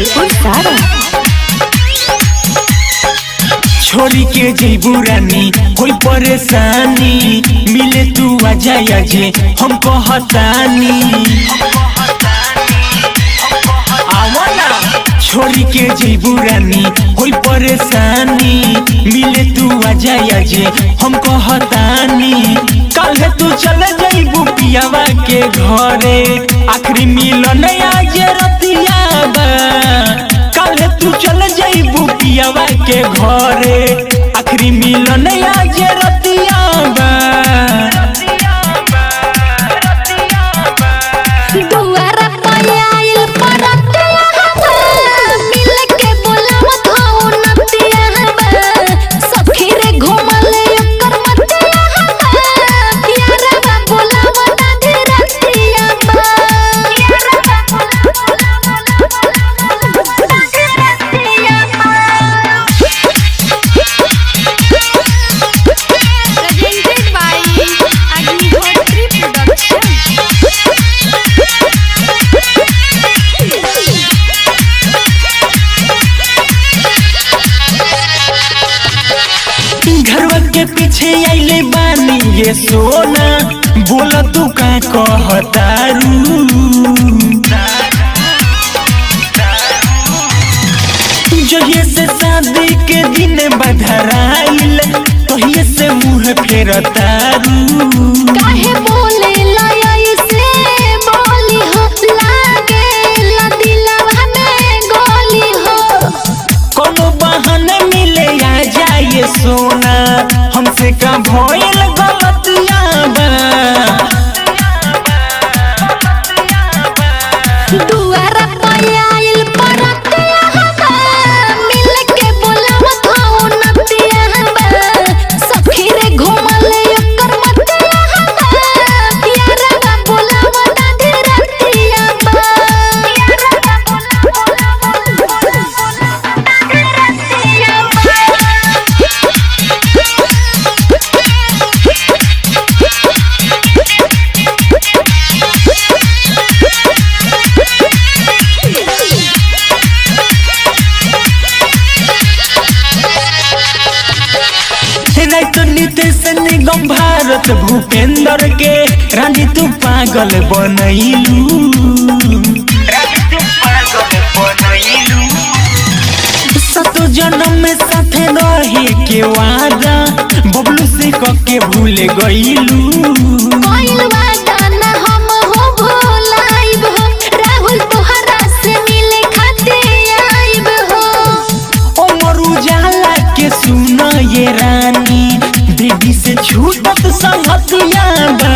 गोपालपुर सारा। छोड़ी के जइबू रानी कोई परेशानी मिले तू आजा जे हम कहतानी छोड़ी के जइबू रानी कोई परेशानी मिले तू आजा जे हम कहतानी कल तू चल जइबू पियावा के घरे आखिरी मिलन आज रतिया बा कल तू चल जइबू पियावा के घरे आखिरी मिलन आज रतिया बा दुआरा पर आइल परतिया मिल के बोलावत हो नतिया सखी रे घुमले ओकर मतिया यारवा बोलावत आधी रतिया Presented by Agnihotri Production। घरवा के पीछे आइले बानी ये सोना बोला तू का कहतारू जहिए से शादी के दिन बधराइल तहिए से मुँह फेरतारू काहे बोले लय से बोली हो लागे ला दिलवा में गोली हो कोनो बहाने मिले आ जाए सोना हमसे का भइल गलतिया बा दुआरा पर आइल परतिया मिल के बोलावत हो नतिया सखी रे घुमले ओकर मतिया यारवा बोलावत आधी रतिया तो नीतीश निगम भारत भूपेंद्र के रानी तू पागल बनैलू सतो जन्म में साथे रहे के वादा बबलू से कके भूल गईलू कोइल वादा ना हम हो भुलाइब हो राहुल तोहरा से मिले खातिर आइब हो उमर उजाला के सुन ये रानी बेबी से छूटत संगतिया बा